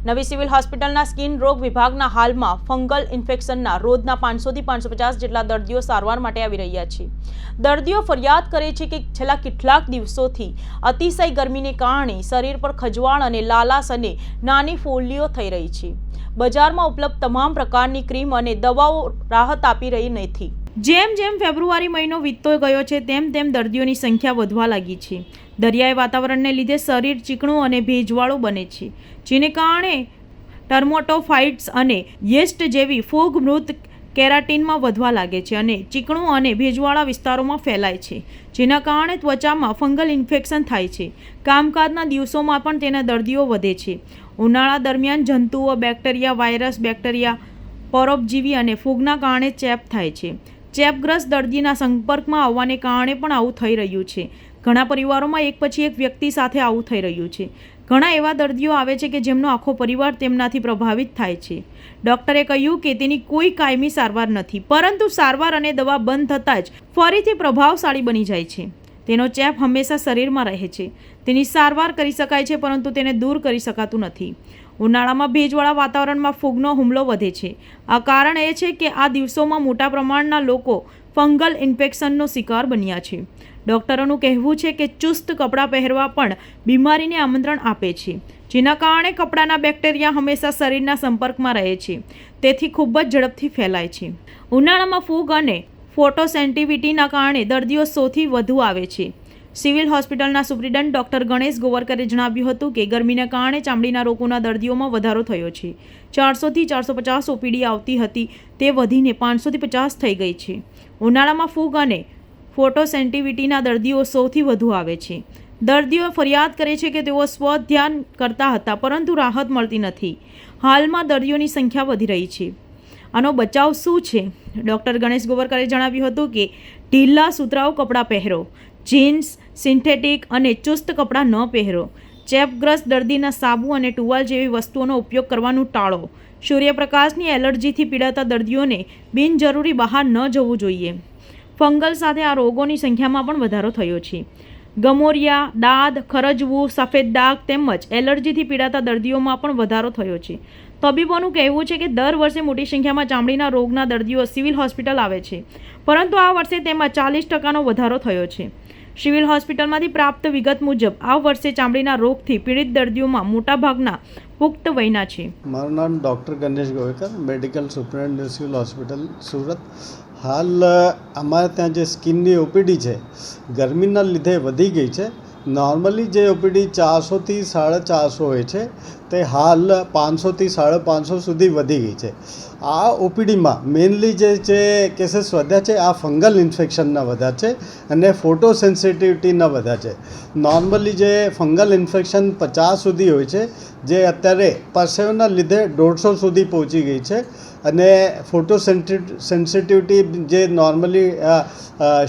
નવી સિવિલ હોસ્પિટલના સ્કિન રોગ વિભાગના હાલમાં ફંગલ ઇન્ફેક્શનના રોજના 500 થી 550 જેટલા દર્દીઓ સારવાર માટે આવી રહ્યા છે। દર્દીઓ ફરિયાદ કરે છે કે છેલ્લા કેટલાક દિવસોથી અતિશય ગરમીને કારણે શરીર પર ખજવાળ અને લાલાશ અને નાની ફોલ્લીઓ થઈ રહી છે। બજારમાં ઉપલબ્ધ તમામ પ્રકારની ક્રીમ અને દવાઓ રાહત આપી રહી નથી। જેમ જેમ ફેબ્રુઆરી મહિનો વીતતો ગયો છે તેમ તેમ દર્દીઓની સંખ્યા વધવા લાગી છે। દરિયાઈ વાતાવરણને લીધે શરીર ચીકણું અને ભેજવાળું બને છે, જેને કારણે ટર્મોટોફાઇટ્સ અને યેસ્ટ જેવી ફૂગ મૃત કેરાટીનમાં વધવા લાગે છે અને ચીકણું અને ભેજવાળા વિસ્તારોમાં ફેલાય છે, જેના કારણે ત્વચામાં ફંગલ ઇન્ફેક્શન થાય છે। કામકાજના દિવસોમાં પણ તેના દર્દીઓ વધે છે। ઉનાળા દરમિયાન જંતુઓ, બેક્ટેરિયા, વાયરસ, બેક્ટેરિયા, પરોપજીવી અને ફૂગના કારણે ચેપ થાય છે। ચેપગ્રસ્ત દર્દીના સંપર્કમાં આવવાને કારણે પણ આવું થઈ રહ્યું છે। ઘણા પરિવારોમાં એક પછી એક વ્યક્તિ સાથે આવું થઈ રહ્યું છે। ઘણા એવા દર્દીઓ આવે છે કે જેમનો આખો પરિવાર તેમનાથી પ્રભાવિત થાય છે। ડૉક્ટરે કહ્યું કે તેની કોઈ કાયમી સારવાર નથી, પરંતુ સારવાર અને દવા બંધ થતાં જ ફરીથી પ્રભાવશાળી બની જાય છે। તેનો ચેપ હંમેશા શરીરમાં રહે છે। તેની સારવાર કરી શકાય છે, પરંતુ તેને દૂર કરી શકાતું નથી। ઉનાળામાં ભેજવાળા વાતાવરણમાં ફૂગનો હુમલો વધે છે। આ કારણ એ છે કે આ દિવસોમાં મોટા પ્રમાણના લોકો ફંગલ ઇન્ફેક્શનનો શિકાર બન્યા છે। ડૉક્ટરોનું કહેવું છે કે ચુસ્ત કપડાં પહેરવા પણ બીમારીને આમંત્રણ આપે છે, જેના કારણે કપડાના બેક્ટેરિયા હંમેશા શરીરના સંપર્કમાં રહે છે, તેથી ખૂબ જ ઝડપથી ફેલાય છે। ઉનાળામાં ફૂગ અને ફોટોસેન્સિટિવિટીના કારણે દર્દીઓ સૌથી વધુ આવે છે। સિવિલ હોસ્પિટલના સુપ્રિન્ટેન્ડન્ટ ડૉક્ટર ગણેશ ગોવરકરે જણાવ્યું હતું કે ગરમીના કારણે ચામડીના રોગોના દર્દીઓમાં વધારો થયો છે। 400 થી 450 ઓપીડી આવતી હતી તે વધીને 500 થી 50 થઈ ગઈ છે। ઉનાળામાં ફૂગ અને ફોટોસેન્સિટિવિટીના દર્દીઓ સૌથી વધુ આવે છે। દર્દીઓ ફરિયાદ કરે છે કે તેઓ સ્વ ધ્યાન કરતા હતા, પરંતુ રાહત મળતી નથી। હાલમાં દર્દીઓની સંખ્યા વધી રહી છે। આનો બચાવ શું છે? ડૉક્ટર ગણેશ ગોવરકરે જણાવ્યું હતું કે ઢીલા સુતરાઉ કપડાં પહેરો, જીન્સ, સિન્થેટિક અને ચુસ્ત કપડાં ન પહેરો। ચેપગ્રસ્ત દર્દીના સાબુ અને ટુવાલ જેવી વસ્તુઓનો ઉપયોગ કરવાનું ટાળો। સૂર્યપ્રકાશની એલર્જીથી પીડાતા દર્દીઓને બિનજરૂરી બહાર ન જવું જોઈએ। ફંગલ સાથે આ રોગોની સંખ્યામાં પણ વધારો થયો છે। ગમોરિયા, દાદ ખરજવું, સફેદ ડાઘ તેમજ એલર્જીથી પીડાતા દર્દીઓમાં પણ વધારો થયો છે। તબીબોનું કહેવું છે કે દર વર્ષે મોટી સંખ્યામાં ચામડીના રોગના દર્દીઓ સિવિલ હોસ્પિટલ આવે છે, પરંતુ આ વર્ષે તેમાં 40% વધારો થયો છે। સિવિલ હોસ્પિટલમાંથી પ્રાપ્ત વિગત મુજબ આ વર્ષે ચામડીના રોગથી પીડિત દર્દીઓમાં મોટાભાગના પુખ્ત વયના છે। મારું નામ doctor Ganesh Govekar, medical superintendent civil hospital Surat. હાલ અમારે ત્યાં જે સ્કિનની ઓપીડી છે ગરમીના લીધે વધી ગઈ છે। નોર્મલી જે ઓપીડી 400 થી 450 હોય છે તે હાલ 500 થી 550 સુધી વધી ગઈ છે। આ ઓપીડીમાં મેઇનલી જે કેસીસ વધ્યા છે આ ફંગલ ઇન્ફેક્શનના વધ્યા છે અને ફોટોસેન્સિટિવિટીના વધ્યા છે। નોર્મલી જે ફંગલ ઇન્ફેક્શન 50 સુધી હોય છે, જે અત્યારે પરસેવાના લીધે 150 સુધી પહોંચી ગઈ છે અને ફોટોસેન્સિટિવિટી જે નોર્મલી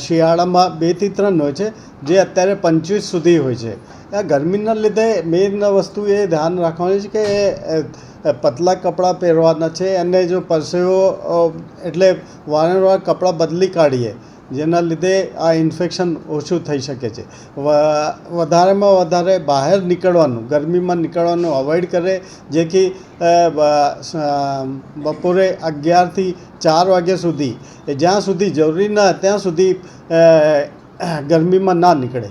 શિયાળામાં 2 થી 3 હોય છે, જે અત્યારે 25 સુધી હોય છે। આ ગરમીના લીધે મેઇન વસ્તુ એ ધ્યાન રાખવાની છે કે પતલા કપડાં પહેરવાના છે અને જો પરસેવો એટલે વારંવાર કપડાં બદલી કાઢીએ, જેના લીધે આ ઇન્ફેક્શન ઓછું થઈ શકે છે। વધારેમાં વધારે બહાર નીકળવાનું, ગરમીમાં નીકળવાનું અવોઇડ કરે, જેથી બપોરે 11 થી 4 વાગ્યા સુધી જ્યાં સુધી જરૂરી ના ત્યાં સુધી ગરમીમાં ના નીકળે।